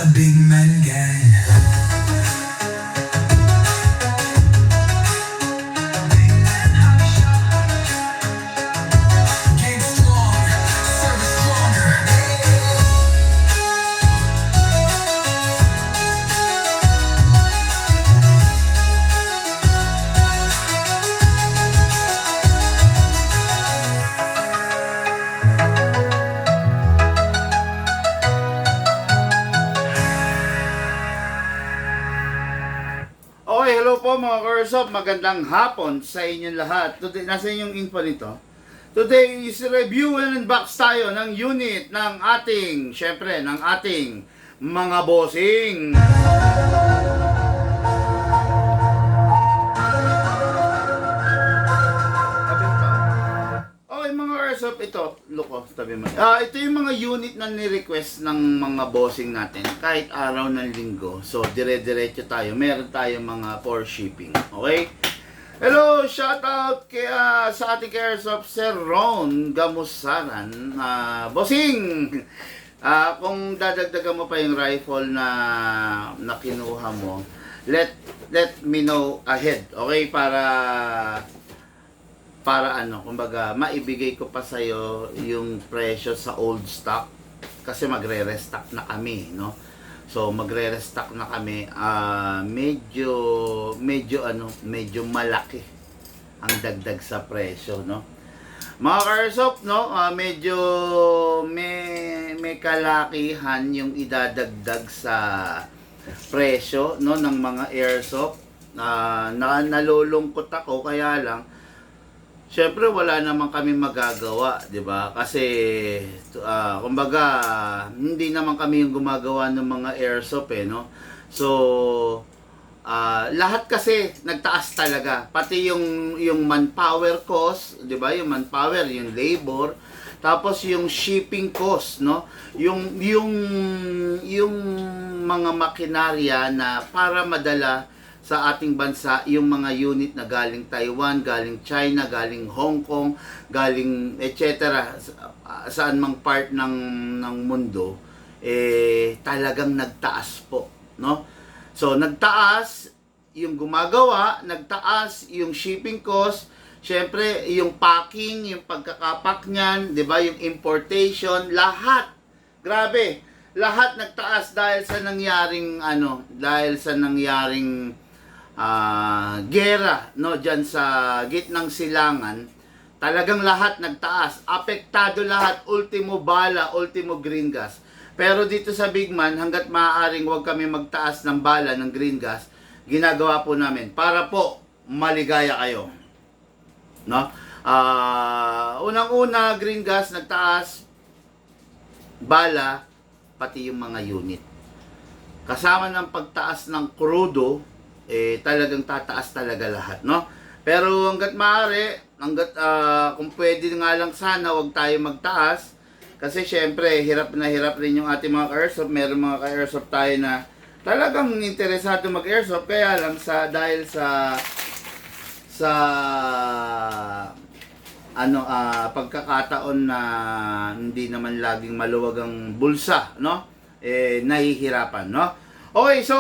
the big man gang. Game strong, service stronger. Okay, hello po mga Karsop. Magandang hapon sa inyong lahat. Today, nasa inyong info nito. Today is review and unbox tayo ng unit ng ating, syempre, ng ating mga bossing. Okay mga Karsop, ito, look oh, tabi mo. Ito yung mga unit na ni-request ng mga bossing natin kahit araw ng linggo. So, dire-diretso tayo. Meron tayong mga for shipping. Okay? Hello! Shoutout kay, sa ating Karsop, Sir Ron Gamusaran. Bossing! Kung dadagdagan mo pa yung rifle na kinuha mo, let me know ahead. Okay? Para ano, kumbaga, maibigay ko pa sa'yo yung presyo sa old stock kasi magre-restock na kami, no? So, magre-restock na kami, medyo malaki ang dagdag sa presyo, no? Mga Karsop, no, medyo may kalakihan yung idadagdag sa presyo, no, ng mga airsoft. Nalulungkot ako, kaya lang, siyempre wala naman kami magagawa, 'di ba? Kasi kumbaga hindi naman kami yung gumagawa ng mga airsoft no. So lahat kasi nagtaas talaga. Pati yung manpower cost, 'di ba? Yung manpower, yung labor, tapos yung shipping cost, no? Yung mga makinarya na para madala sa ating bansa, yung mga unit na galing Taiwan, galing China, galing Hong Kong, galing etc. Saan mang part ng mundo, talagang nagtaas po, no? So nagtaas yung gumagawa, nagtaas yung shipping cost, syempre yung packing, yung pagkakapak niyan, 'di ba? Yung importation, lahat. Grabe, lahat nagtaas dahil sa nangyaring gera, no, dyan sa gitnang silangan. Talagang lahat nagtaas, apektado lahat, ultimo bala, ultimo green gas. Pero dito sa Bigman, hanggat maaaring wag kami magtaas ng bala ng green gas, ginagawa po namin para po maligaya kayo, no? Unang-una, green gas nagtaas, bala, pati yung mga unit. Kasama ng pagtaas ng krudo, talagang tataas talaga lahat, no? Pero hanggat maaari, kung pwede nga lang sana, wag tayo magtaas. Kasi syempre, hirap na hirap rin yung ating mga airsoft. Meron mga ka-airsoft tayo na talagang interesado mag-airsoft. Kaya lang dahil sa pagkakataon na hindi naman laging maluwag ang bulsa, no? Nahihirapan, no? Okay, so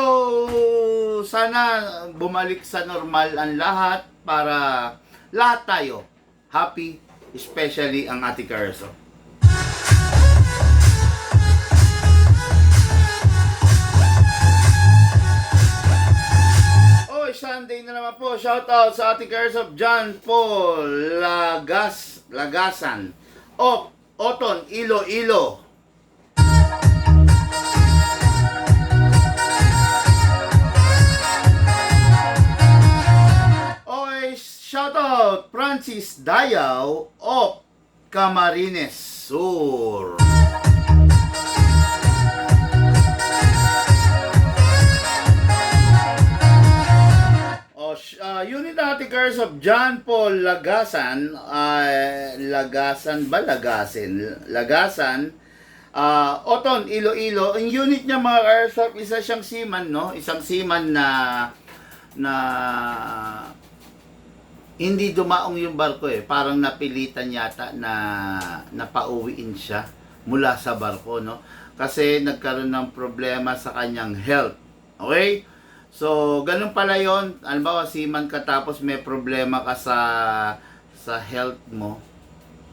sana bumalik sa normal ang lahat para lahat tayo happy, especially ang ating Karsop. Okay, Sunday na naman po. Shout out sa ating Karsop, John Paul Lagasan. Oton, Iloilo. Shoutout Francis Dayaw of Camarines Sur. Unit natin Karsop, John Paul Lagasan. Lagasan. Oton, Iloilo. Ang unit niya mga Karsop, isa siyang seaman, no? Isang seaman na hindi dumaong yung barko parang napilitan yata na napauwiin siya mula sa barko, no? kasi nagkaroon ng problema sa kanyang health. Okay? So, ganun pala yon. Halimbawa, seaman ka tapos may problema ka sa health mo,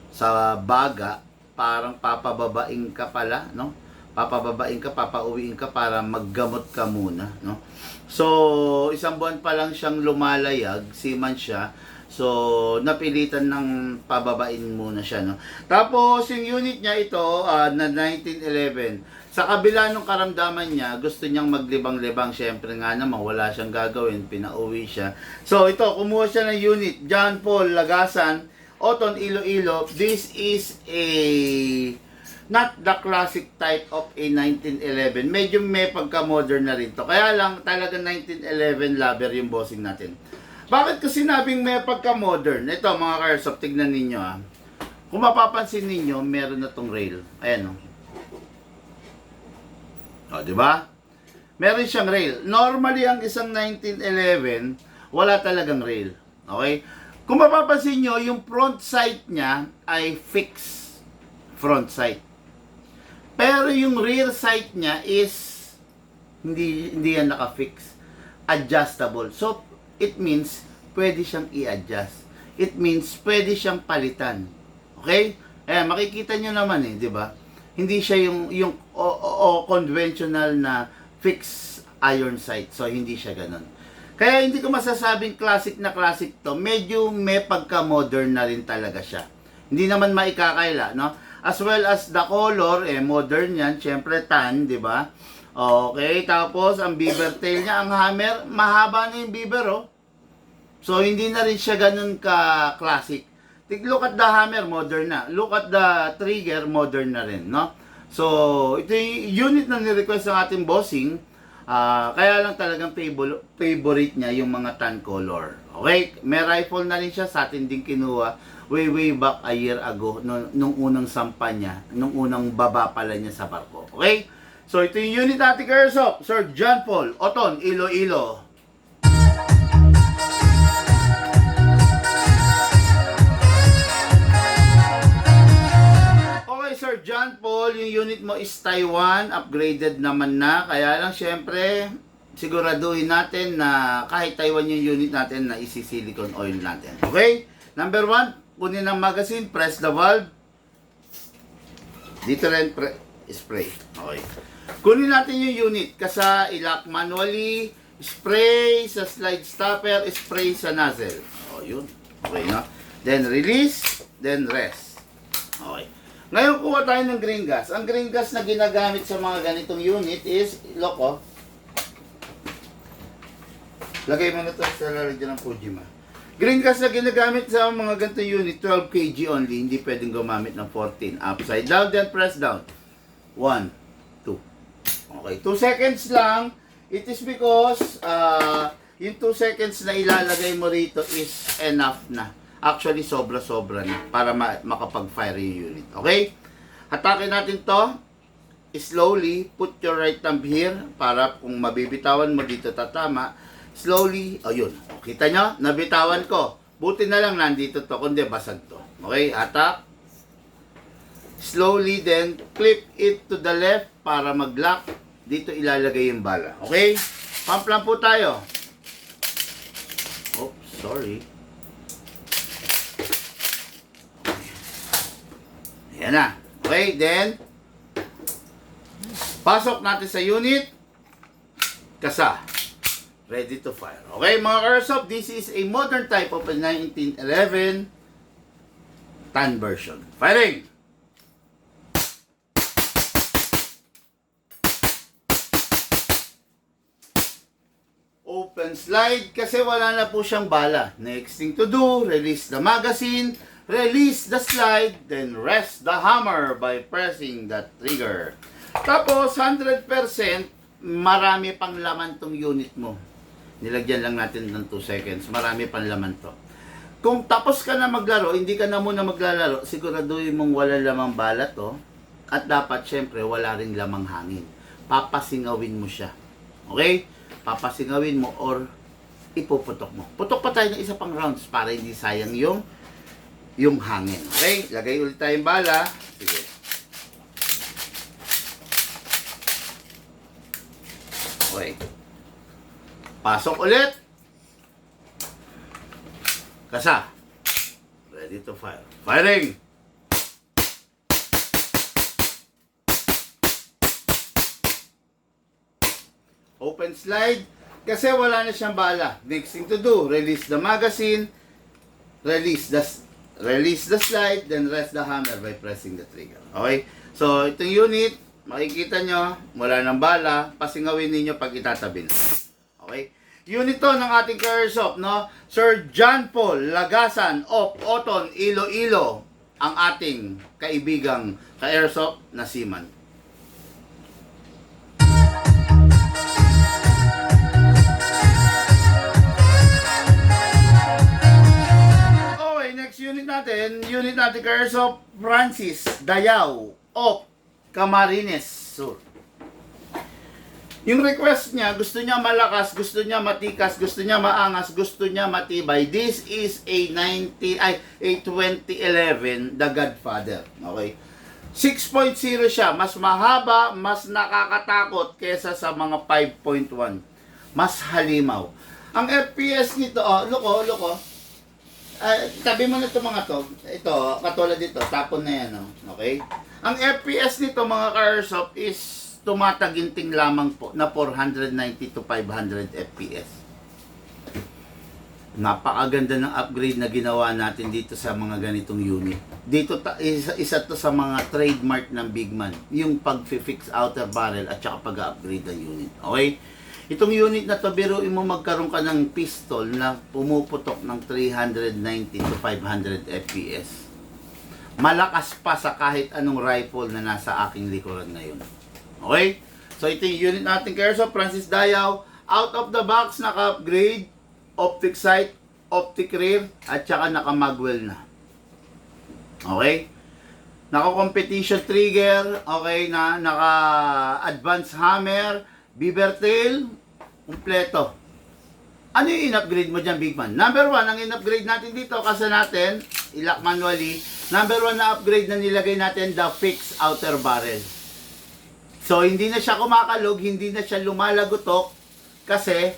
sa baga, parang papababain ka pala, no? Papababain ka, papauwiin ka para maggamot ka muna, no? So, isang buwan pa lang siyang lumalayag, seaman siya. So, napilitan ng pababain muna siya, no? Tapos, yung unit niya ito, na 1911, sa kabila ng karamdaman niya, gusto niyang maglibang-libang. Siyempre nga naman, wala siyang gagawin, pinauwi siya. So, ito, kumuha siya ng unit, John Paul Lagasan, Oton, Iloilo. This is not the classic type of a 1911. Medyo may pagka-modern na rin to. Kaya lang, talaga 1911 lover yung bossing natin. Bakit ko sinabing may pagka-modern? Ito mga Karsop, tignan ninyo Kung mapapansin ninyo, meron na tong rail. Ayan di ba? Meron siyang rail. Normally, ang isang 1911, wala talagang rail. Okay? Kung mapapansin nyo, yung front sight niya ay fixed front sight. Pero yung rear sight niya is hindi yan naka-fix. Adjustable. So, it means pwede siyang i-adjust. It means pwede siyang palitan. Okay? Makikita nyo naman di ba? Hindi siya yung conventional na fixed iron sight. So, hindi siya ganun. Kaya hindi ko masasabing classic na classic to. Medyo may pagka-modern na rin talaga siya. Hindi naman maikakaila, no? As well as the color, modern yan. Siyempre, tan, di ba? Okay, tapos ang beaver tail niya, ang hammer, mahaba na yung beaver, So, hindi na rin siya ganun ka-classic. Look at the hammer, modern na. Look at the trigger, modern na rin, no? So, ito yung unit na ni-request ng ating bossing. Kaya lang talagang favorite niya yung mga tan color. Okay? May rifle na rin siya, sa atin din kinuha way back a year ago nung unang sampa niya, nung unang baba pala niya sa barko. Okay? So, ito yung unit natin, Karsop. Sir John Paul, Oton, Iloilo. Sir John Paul, yung unit mo is Taiwan, upgraded naman na. Kaya lang syempre, siguraduhin natin na kahit Taiwan yung unit natin na isi-silicone oil natin. Okay? Number 1, kunin ang magazine, press the valve. Dito rin spray. Okay. Kunin natin yung unit kasa i-lock manually, spray sa slide stopper, spray sa nozzle. Yun. Okay na. Then release, then rest. Okay. Ngayon, kuha tayo ng green gas. Ang green gas na ginagamit sa mga ganitong unit is, loko. Lagay mo na ito sa lalagyan ng Fujima. Green gas na ginagamit sa mga ganitong unit, 12 kg only. Hindi pwedeng gumamit ng 14. Upside down, then press down. 1, 2. Okay, 2 seconds lang. It is because, yung 2 seconds na ilalagay mo rito is enough na. Actually, sobra-sobra na para makapag-fire yung unit. Okay? Hatakin natin to. Slowly, put your right thumb here para kung mabibitawan mo dito tatama. Slowly, ayun. Kita nyo? Nabitawan ko. Buti na lang nandito to, kundi basag to. Okay? Hatak. Slowly, then clip it to the left para mag-lock. Dito ilalagay yung bala. Okay? Pump lang po tayo. Oh, sorry. Yan na. Okay, then pasok natin sa unit. Kasa. Ready to fire. Okay, mga Karsop, this is a modern type of a 1911 tan version. Firing! Open slide kasi wala na po siyang bala. Next thing to do, release the magazine. Release the slide, then rest the hammer by pressing the trigger. Tapos, 100%, marami pang laman tong unit mo. Nilagyan lang natin ng 2 seconds. Marami pang laman to. Kung tapos ka na maglaro, hindi ka na muna maglalaro, siguraduhin mong wala lamang bala to. At dapat, syempre, wala rin lamang hangin. Papasingawin mo siya. Okay? Papasingawin mo or ipuputok mo. Putok pa tayo ng isa pang rounds para hindi sayang yung hangin. Okay? Lagay ulit tayong bala. Sige. Okay. Pasok ulit. Kasa. Ready to fire. Firing! Open slide. Kasi wala na siyang bala. Next thing to do, release the magazine, release the slide, then rest the hammer by pressing the trigger. Okay? So, itong unit, makikita nyo, wala ng bala, pasingawin ninyo pag itatabi na. Okay? Unit to ng ating airsoft, no? Sir John Paul Lagasan of Oton, Iloilo, ang ating kaibigang ka-airsoft na seaman. Okay, next unit natin ka-airsoft Francis Dayaw of Camarines Sur. Yung request niya, gusto niya malakas, gusto niya matikas, gusto niya maangas, gusto niya matibay. This is a 2011 The Godfather. Okay? 6.0 siya. Mas mahaba, mas nakakatakot kesa sa mga 5.1. Mas halimaw. Ang FPS nito, loko. Tabi mo na ito mga to. Ito, katulad dito, tapon na yan. Okay? Ang FPS nito mga ka-airsoft is tumataginting lamang po na 490 to 500 FPS. Napakaganda ng upgrade na ginawa natin dito sa mga ganitong unit. Dito isa to sa mga trademark ng Bigman, yung pag-fix outer barrel at saka pag-upgrade ng unit. Okay? Itong unit na to, biruin mo magkaroon ka ng pistol na pumuputok ng 390 to 500 FPS. Malakas pa sa kahit anong rifle na nasa aking likuran ngayon. Okay? So, ito yung unit natin airsoft Francis Dayaw. Out of the box, naka-upgrade, optic sight, optic rear, at saka naka-magwell na. Okay? Naka-competition trigger, okay na, naka-advanced hammer, beaver tail, kumpleto. Ano yung in-upgrade mo dyan, Big Man? Number 1, ang in-upgrade natin dito, kasi natin, ilak manually, number 1 na upgrade na nilagay natin, the fixed outer barrel. So, hindi na siya kumakalog, hindi na siya lumalagutok kasi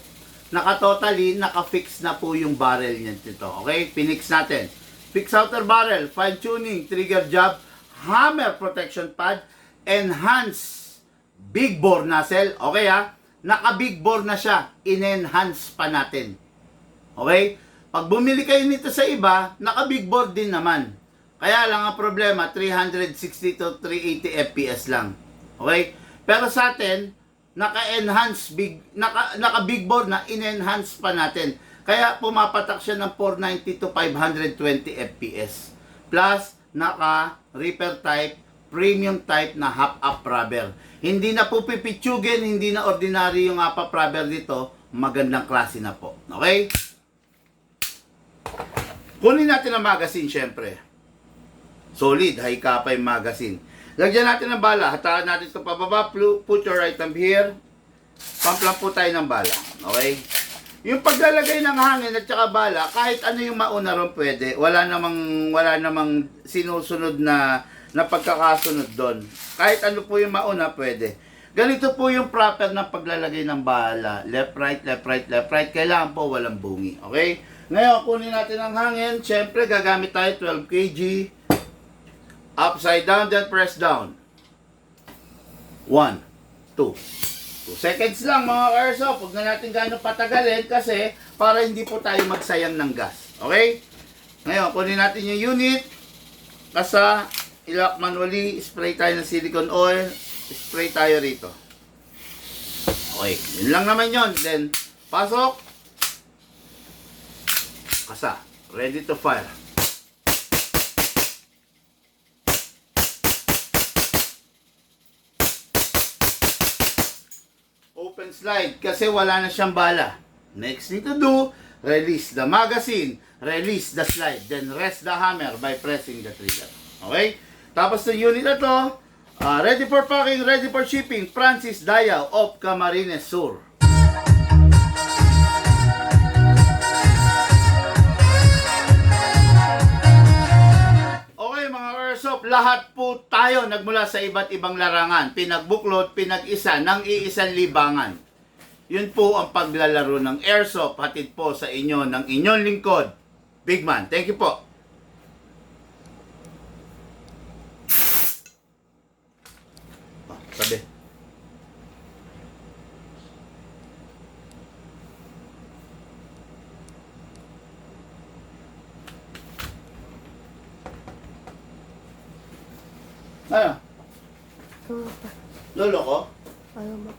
naka-fix na po yung barrel niya dito. Okay? Pinix natin. Fix outer barrel, fine tuning, trigger job, hammer protection pad, enhance big bore nozzle. Okay ha? Naka-big bore na siya. In-enhance pa natin. Okay? Pag bumili kayo nito sa iba, naka-big bore din naman. Kaya lang ang problema, 360 to 380 FPS lang. Okay? Pero sa atin, naka-enhance naka-big bore na in-enhance pa natin. Kaya pumapatak siya ng 490 to 520 FPS. Plus, naka-repair type, premium type na half-up rubber. Hindi na po pipitsugin, hindi na ordinary yung half-up rubber dito. Magandang klase na po. Okay? Kunin natin ang magazine, syempre. Solid, high kapay magazine. Lagyan natin ng bala. Hataan natin ito pababa. Put your right thumb here. Pump lang po tayo ng bala. Okay? Yung paglalagay ng hangin at saka bala, kahit ano yung mauna ron pwede. Wala namang sinusunod na pagkakasunod doon. Kahit ano po yung mauna pwede. Ganito po yung proper na paglalagay ng bala. Left, right, left, right, left, right. Kailangan po walang bungi. Okay? Ngayon, kunin natin ang hangin. Siyempre, gagamit tayo 12 kg. Upside down, then press down. 1, 2. 2 seconds lang mga airsoft. Huwag na natin gano'ng patagalin kasi para hindi po tayo magsayang ng gas. Okay? Ngayon, kunin natin yung unit. Kasa, ilak manually, spray tayo ng silicone oil. Spray tayo rito. Okay, yun lang naman yun. Then, pasok. Kasa, ready to fire. Open slide kasi wala na siyang bala. Next thing to do, release the magazine, release the slide, then rest the hammer by pressing the trigger. Okay? Tapos yung unit na to, ready for packing, ready for shipping, Francis Dayaw of Camarines Sur. Okay mga airsoft, lahat po tayo nagmula sa iba't ibang larangan, pinagbuklod, pinag-isa ng iisang libangan. Yun po ang paglalaro ng airsoft. Hatid po sa inyo ng inyong lingkod, Big Man. Thank you po. Sabi. Ano? Ano pa? Lolo ko? Ano ba?